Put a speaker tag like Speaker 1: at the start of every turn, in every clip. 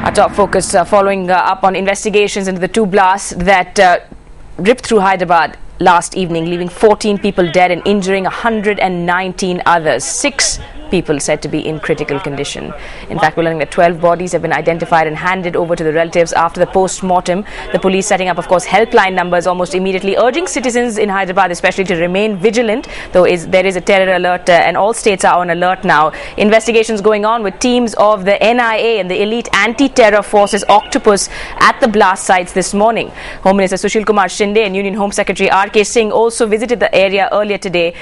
Speaker 1: Our top focus following up on investigations into the two blasts that ripped through Hyderabad last evening, leaving 14 people dead and injuring 119 others. 6 people said to be in critical condition. In fact, we're learning that 12 bodies have been identified and handed over to the relatives after the post-mortem. The police setting up, of course, helpline numbers almost immediately, urging citizens in Hyderabad especially to remain vigilant, though there is a terror alert and all states are on alert now. Investigations going on with teams of the NIA and the elite anti-terror forces Octopus at the blast sites this morning. Home Minister Sushil Kumar Shinde and Union Home Secretary R.K. Singh also visited the area earlier today.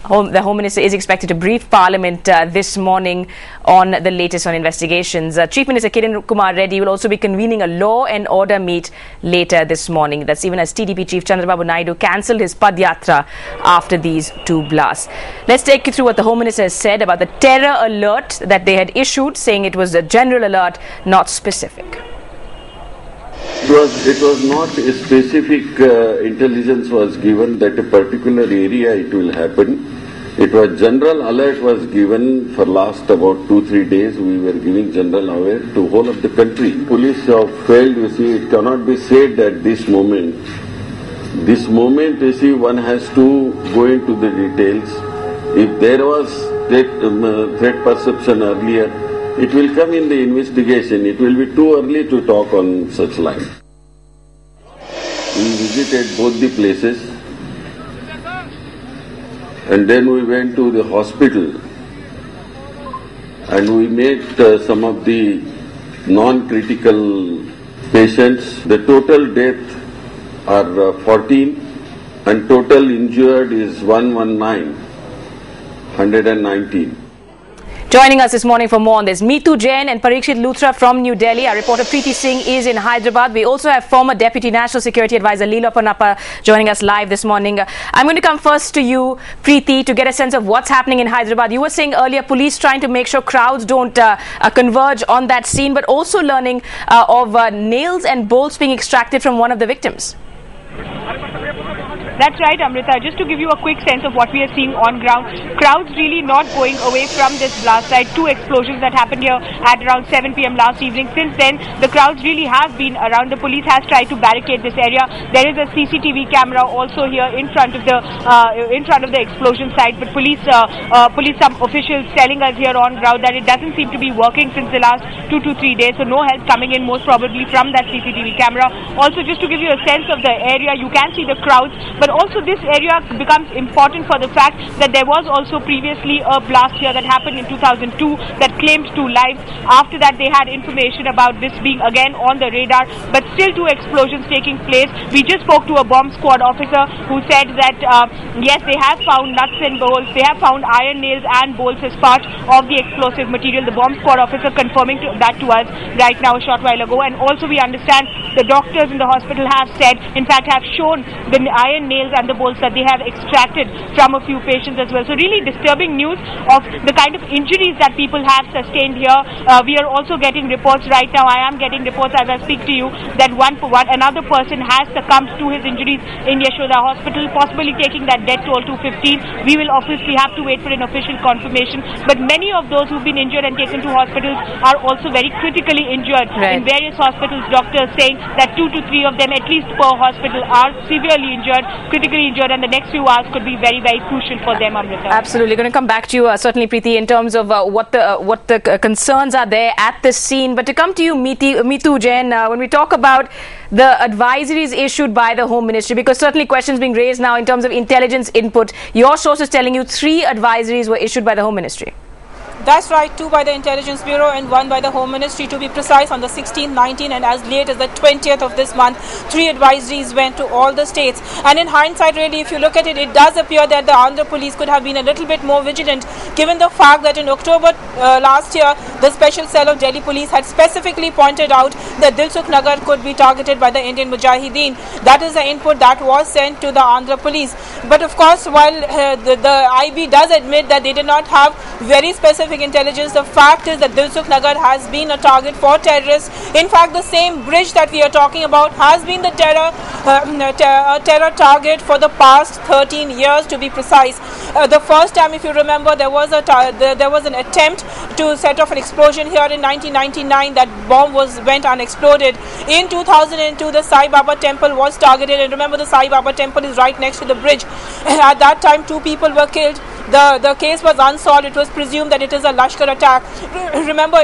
Speaker 1: The Home Minister is expected to brief Parliament this morning on the latest on investigations. Chief Minister Kiran Kumar Reddy will also be convening a law and order meet later this morning. That's even as TDP Chief Chandrababu Naidu cancelled his Padyatra after these two blasts. Let's take you through what the Home Minister has said about the terror alert that they had issued, saying it was a general alert, not specific.
Speaker 2: It was not a specific intelligence was given that a particular area it will happen. It was general alert was given for last about 2-3 days. We were giving general alert to whole of the country. Police have failed, you see, it cannot be said at this moment. This moment, you see, one has to go into the details. If there was threat perception earlier, it will come in the investigation. It will be too early to talk on such lines. We visited both the places and then we went to the hospital and we met some of the non-critical patients. The total death are 14 and total injured is 119.
Speaker 1: Joining us this morning for more on this, Meetu Jain and Parikshit Luthra from New Delhi. Our reporter Preeti Singh is in Hyderabad. We also have former Deputy National Security Advisor Leela Ponnappa joining us live this morning. I'm going to come first to you, Preeti, to get a sense of what's happening in Hyderabad. You were saying earlier police trying to make sure crowds don't converge on that scene, but also learning of nails and bolts being extracted from one of the victims.
Speaker 3: That's right, Amrita. Just to give you a quick sense of what we are seeing on ground, crowds really not going away from this blast site. 2 explosions that happened here at around 7 p.m. last evening. Since then, the crowds really have been around. The police has tried to barricade this area. There is a CCTV camera also here in front of the explosion site. But police, some officials telling us here on ground that it doesn't seem to be working since the last 2 to 3 days. So no help coming in, most probably from that CCTV camera. Also, just to give you a sense of the area, you can see the crowds. But also this area becomes important for the fact that there was also previously a blast here that happened in 2002 that claimed 2 lives. After that they had information about this being again on the radar, but still 2 explosions taking place. We just spoke to a bomb squad officer who said that yes, they have found nuts and bolts, they have found iron nails and bolts as part of the explosive material. The bomb squad officer confirming that to us right now a short while ago. And also we understand the doctors in the hospital have said, in fact have shown the iron nails and the bolts that they have extracted from a few patients as well. So really disturbing news of the kind of injuries that people have sustained here. We are also getting reports right now. I am getting reports as I speak to you that another person has succumbed to his injuries in Yashoda Hospital, possibly taking that death toll to 15. We will obviously have to wait for an official confirmation. But many of those who've been injured and taken to hospitals are also very critically injured.
Speaker 1: Right.
Speaker 3: In various hospitals, doctors saying that 2 to 3 of them at least per hospital are severely injured, critically injured, and the next few hours could be very, very crucial for them, Amrita.
Speaker 1: Absolutely. Going to come back to you, certainly, Preeti, in terms of what the concerns are there at this scene. But to come to you, Meetu Jain, when we talk about the advisories issued by the Home Ministry, because certainly questions being raised now in terms of intelligence input, your source is telling you 3 advisories were issued by the Home Ministry.
Speaker 4: That's right, 2 by the Intelligence Bureau and 1 by the Home Ministry, to be precise, on the 16th, 19th and as late as the 20th of this month. 3 advisories went to all the states. And in hindsight, really, if you look at it, it does appear that the Andhra police could have been a little bit more vigilant, given the fact that in October last year, the special cell of Delhi police had specifically pointed out that Dilsukh Nagar could be targeted by the Indian Mujahideen. That is the input that was sent to the Andhra police. But of course, while the IB does admit that they did not have very specific intelligence, the fact is that Dilsukh Nagar has been a target for terrorists. In fact, the same bridge that we are talking about has been the terror target for the past 13 years, to be precise. The first time, if you remember, there was an attempt to set off an explosion here in 1999. That bomb went unexploded. In 2002, the Sai Baba temple was targeted, and remember, the Sai Baba temple is right next to the bridge. At that time, 2 people were killed. The case was unsolved. It was presumed that it is a Lashkar attack. Remember,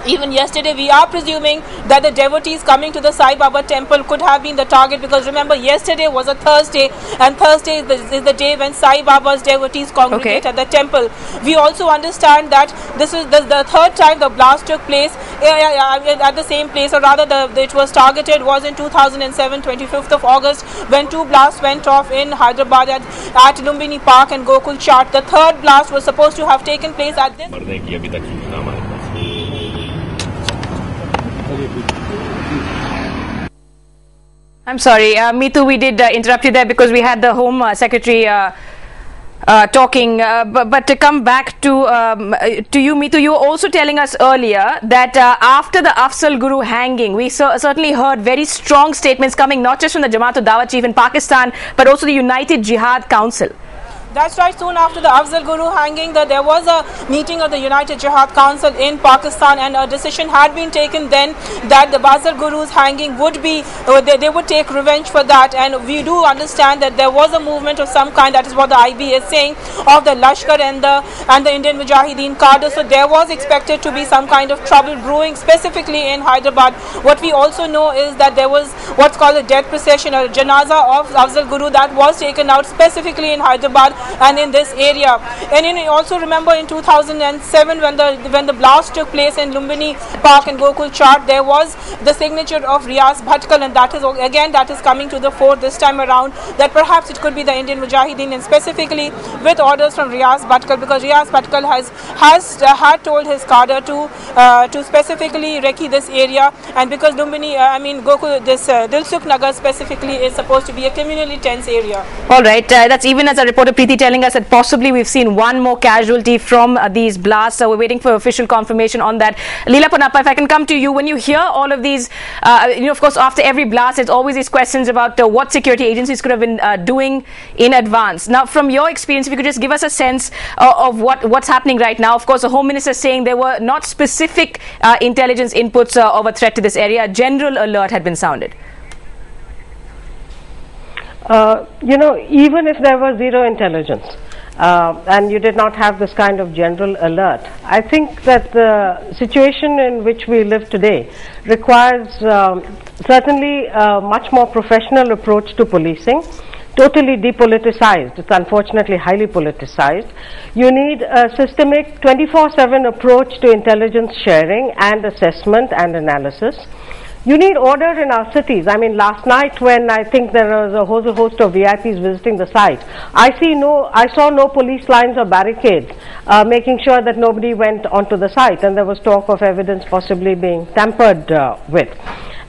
Speaker 4: even yesterday, we are presuming that the devotees coming to the Sai Baba temple could have been the target, because remember, yesterday was a Thursday, and Thursday is the day when Sai Baba's devotees congregate at the temple. We also understand that this is the third time the blast took place at the same place, or rather it was targeted was in 2007, 25th of August, when 2 blasts went off in Hyderabad at Lumbini Park and Gokul Chatt. The third blast was supposed to have taken place at this.
Speaker 1: I'm sorry, Meetu, we did interrupt you there because we had the Home Secretary talking. But to come back to you, Meetu, you were also telling us earlier that after the Afzal Guru hanging, we certainly heard very strong statements coming not just from the Jamaat-ud-Dawah chief in Pakistan, but also the United Jihad Council.
Speaker 4: That's right. Soon after the Afzal Guru hanging, there was a meeting of the United Jihad Council in Pakistan, and a decision had been taken then that the Afzal Guru's hanging would be, they would take revenge for that. And we do understand that there was a movement of some kind, that is what the IB is saying, of the Lashkar and the Indian Mujahideen cadre. So there was expected to be some kind of trouble brewing, specifically in Hyderabad. What we also know is that there was what's called a death procession, or a janaza of Afzal Guru, that was taken out specifically in Hyderabad and in this area. And also remember in 2007, when the blast took place in Lumbini Park and Gokul Chatt, there was the signature of Riyaz Bhatkal, and that is coming to the fore this time around, that perhaps it could be the Indian Mujahideen, and specifically with orders from Riyaz Bhatkal, because Riyaz Bhatkal had told his cadre to specifically recce this area, and because Lumbini, Gokul, this Dilsukh Nagar specifically is supposed to be a communally tense area.
Speaker 1: All right, that's even as a reporter Preeti telling us that possibly we've seen one more casualty from these blasts. So we're waiting for official confirmation on that. Leela Ponnappa, if I can come to you, when you hear all of these, of course, after every blast, there's always these questions about what security agencies could have been doing in advance. Now, from your experience, if you could just give us a sense of what's happening right now. Of course, the Home Minister is saying there were not specific intelligence inputs of a threat to this area. A general alert had been sounded.
Speaker 5: Even if there was zero intelligence and you did not have this kind of general alert, I think that the situation in which we live today requires certainly a much more professional approach to policing, totally depoliticized. It's unfortunately highly politicized. You need a systemic 24/7 approach to intelligence sharing and assessment and analysis. You need order in our cities. I mean, last night when I think there was a whole host of VIPs visiting the site, I saw no police lines or barricades, making sure that nobody went onto the site, and there was talk of evidence possibly being tampered with.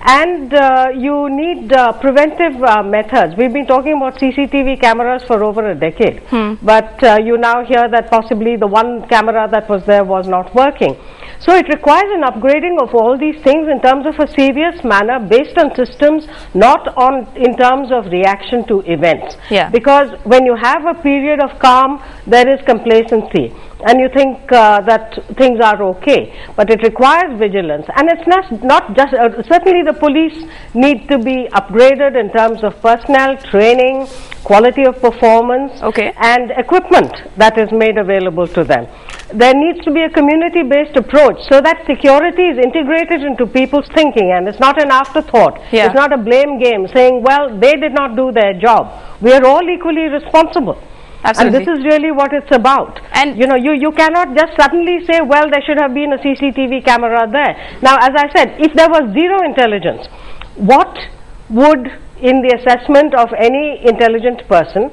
Speaker 5: And you need preventive methods. We've been talking about CCTV cameras for over a decade, but you now hear that possibly the one camera that was there was not working. So it requires an upgrading of all these things in terms of a serious manner, based on systems, not in terms of reaction to events. Yeah. Because when you have a period of calm, there is complacency, and you think that things are okay, but it requires vigilance. And it's not just, certainly the police need to be upgraded in terms of personnel, training, quality of performance, and equipment that is made available to them. There needs to be a community-based approach so that security is integrated into people's thinking, and it's not an afterthought. Yeah. It's not a blame game saying, well, they did not do their job. We are all equally responsible. Absolutely. And this is really what it's about. And you cannot just suddenly say, well, there should have been a CCTV camera there. Now, as I said, if there was zero intelligence, what would, in the assessment of any intelligent person,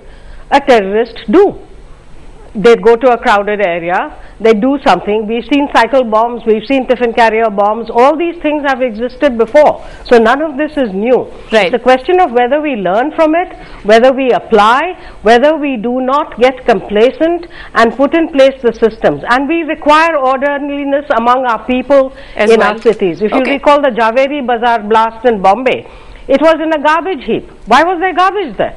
Speaker 5: a terrorist do? They'd go to a crowded area, they do something. We've seen cycle bombs, we've seen tiffin carrier bombs, all these things have existed before. So none of this is new. Right. It's a question of whether we learn from it, whether we apply, whether we do not get complacent and put in place the systems. And we require orderliness among our people in our cities. If you recall the Javeri Bazaar blast in Bombay, it was in a garbage heap. Why was there garbage there?